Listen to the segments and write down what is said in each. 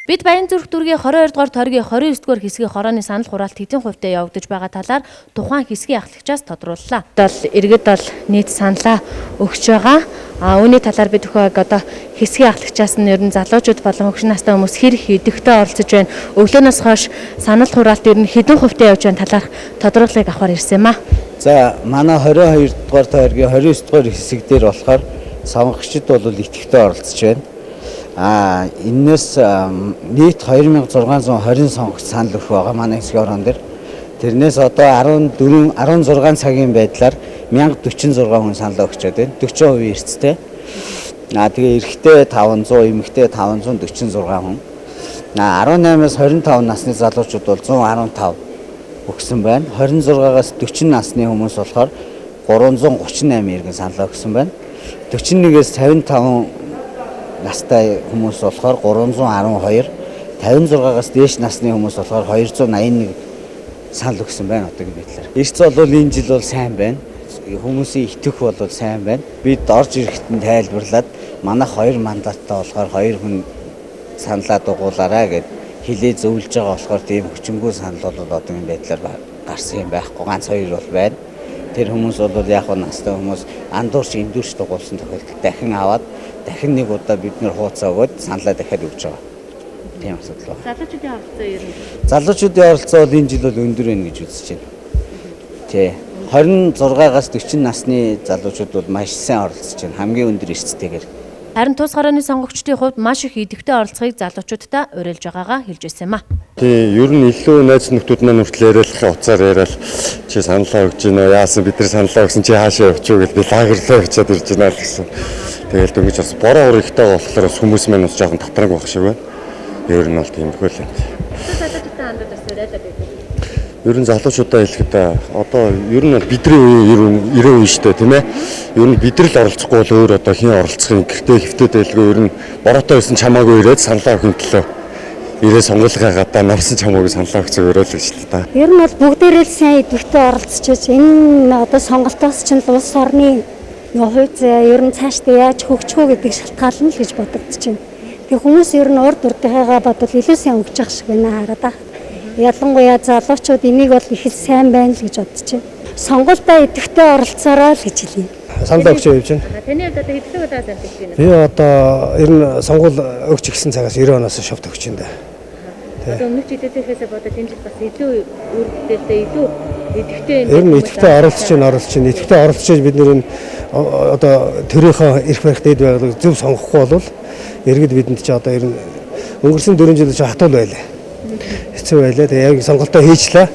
Бид Баянзүрх дүүргийн 22 дугаар тойргийн 29 дугаар хэсгийн хорооны санал хураалт хэдэн хувьтай явагдаж байгаа талаар тухайн хэсгийн ахлагчаас тодрууллаа. Иргэд бол нийт саналаа өгч байгаа. Үүний талаар бид одоо хэсгийн ахлагчаас нь ер нь залуучууд болон хөгшин настай хүмүүс хэр идэвхтэй оролцож байна. Өглөөнөөс хойш санал хураалт ер нь хэдэн хувьтай явж байгаа талаар тодорхойлолыг авахар ирсэн юм аа. За манай 22 дугаар тойргийн 29 дугаар хэсэг дээр болохоор сонгогчид бол идэвхтэй оролцож байна. Энэс нийт 2620 сонгогч санал өгөх байгаа манай хэсгийн орон дээр. Тэрнээс одоо 16 цагийн байдлаар 1046 хүн санал өгчөөд байна. 40% эрсдэлтэй. Тэгээ эрэгтэй 500, эмэгтэй 546 хүн. 18-аас 25 насны залуучууд бол 115 өгсөн байна. 26-аас 40 насны хүмүүс болохоор 338 иргэн санал өгсөн байна. 41-ээс 55 настай хүмүүс болохоор 312, 56-аас дээш насны хүмүүс болохоор 281 санал өгсөн байна одоогийн байдлаар. Эрс бол энэ жил бол сайн байна. Хүмүүсийн итгэх бол сайн байна. Бид орж ирэхэд тайлбарлаад манайх 2 мандаттай болохоор 2 хүн саналаа дугуулаарай гэд хэлээ зөвлөж байгаа болохоор тийм хүчингүй санал бол одоогийн байдлаар гарсан юм байхгүй. Ганц 2 бол байна. Тэр хүмүүс бол яг нь настай хүмүүс андуурч эндүрч дугуулсан тохиолдолд дахин аваад дахин нэг удаа бид нэр хууцаа өгөөд саналаа дахиад өгч байгаа. Тийм асуудал байна. Залуучуудын оролцоо ер нь. Залуучуудын оролцоо бол энэ жил бол өндөр байна гэж үзэж байна. Тий. 26-аас 40 насны залуучууд бол маш сайн оролцож байна. Хамгийн өндөр эрсдэлтэйгээр. Харин тус хорооны сонгогчдын хувьд маш их идэвхтэй оролцохыг залуучуудтай уриалж байгаагаа хэлж ирсэн юм аа. Тий, ер нь илүү найз нөхдүүд маань хүртэл яриалахын уцаар яриад чи саналаа өгч гинөө яасан бид нар саналаа өгсөн чи хаашаа явчих вэ гэж би лагерлаа явчаад ирж байна л гэсэн. Тэгэл дөнгөж бас бороо өргөтэй болохоор хүмүүс маань бас жоохон татраг байх шиг байна. Ер нь бол тиймэрхүү л юм. Залуучуудтай хандаад бас яриалаа байдаг. Ер нь залуучуудаа хэлэхэд одоо ер нь бидний үеийн ирээ үе шүү дээ тийм ээ. Ер нь бид нар л оролцохгүй бол өөр одоо хин оролцохын гэртээ хэвтээд байлгүй ер нь бороотой байсан чамаагүй ирээд саналаа өгөх төлөө ирээ сонгуулгаа гадаа нарсан чамаагүй саналаа өгөх зүгээр л шүү дээ. Ер нь бол бүгдээрээ л сайн идэвхтэй оролцож байна. Энэ одоо сонголтоос чинь улс орны хувь заяа ер нь цаашдаа яаж хөгжих үү гэдэг шалтгаална л гэж бодогдож байна. Тэгээ хүмүүс ер нь урд урдынхаагаа бодвол илүү сайн өгч явах шиг байна хараад байна. Ялангуяа залуучууд энийг бол их сайн байна л гэж бодож байна. Сонголтоо идэвхтэй оролцоорой л гэж хэлье. Санал өгч явж байна. Таны хувьд одоо хэдэн удаа санал өгч байна? Би одоо ер нь сонгуул өгч гисэн цагаас 90 оноос шовт өгч байна. Одоо өмнөх жилийнхээсээ бодоод энэ жил бас илүү үргэлжлэлтэй илүү идэвхтэй юм. Ер нь идэвхтэй оролцож байна. Идэвхтэй оролцож бид нэр одоо төрийнхөө эрх барих дэд байгалыг зөв сонгохгүй бол иргэд бидэнд чи одоо ер нь өнгөрсөн 4 жил чи хатуул байлаа. Хэцүү байлаа. Тэгээ яг сонголтоо хийчлээ.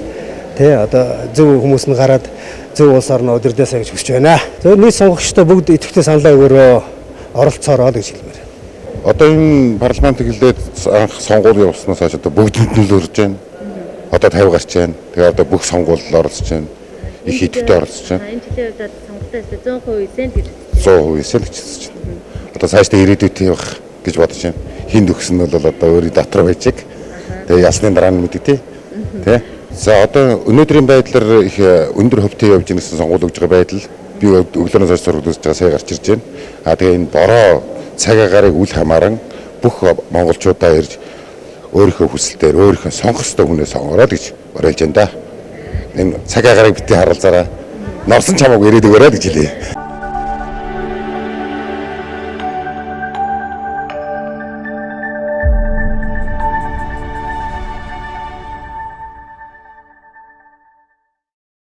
Тэ одоо зөв хүмүүс нь гараад зөв улс орноо өдөрдөөсэй гэж хүсэж байна. зөв нийт сонгогчдоо бүгд идэвхтэй саналаа өгөөрөө оролцоороо гэж хэлмээр. Одоо энэ парламент хэлээд анх сонгуул явуулснаас хойш одоо бүгдэнд нь л өрж байна. Одоо 50 гарч байна. Тэгээ одоо бүх сонгуулиуд оролцож байна. Их идэвхтэй оролцож байна. Энэ жилийн хувьд сонгалтаас 100% эсэнд гэж 100% эсэл гэж хэлж байна. Одоо цаашдаа ирээдүйд явах гэж бодож байна. Хинд өгсөн нь бол одоо өөрийн дотор байж иг. Тэгээ ясны дараа нь мэдээ тий. За одоо өнөөдрийн байдлаар их өндөр хөвтэй явж ирсэн сонгуул өгж байгаа байдал би өглөөнөөс хойш зураг үзэж байгаа сая гарч ирж байна. Тэгээ энэ бороо цаг агаарыг үл хамааран бүх монголчуудаа ирж өөрийнхөө хүсэлтээр өөрийнхөө сонгох ёстой хүнээ сонгороо гэж уриалж байна да. Энэ цаг агаарыг бити харуулзаараа. Норсон чамаагүй ирээд өгөөрэй гэж хэлье.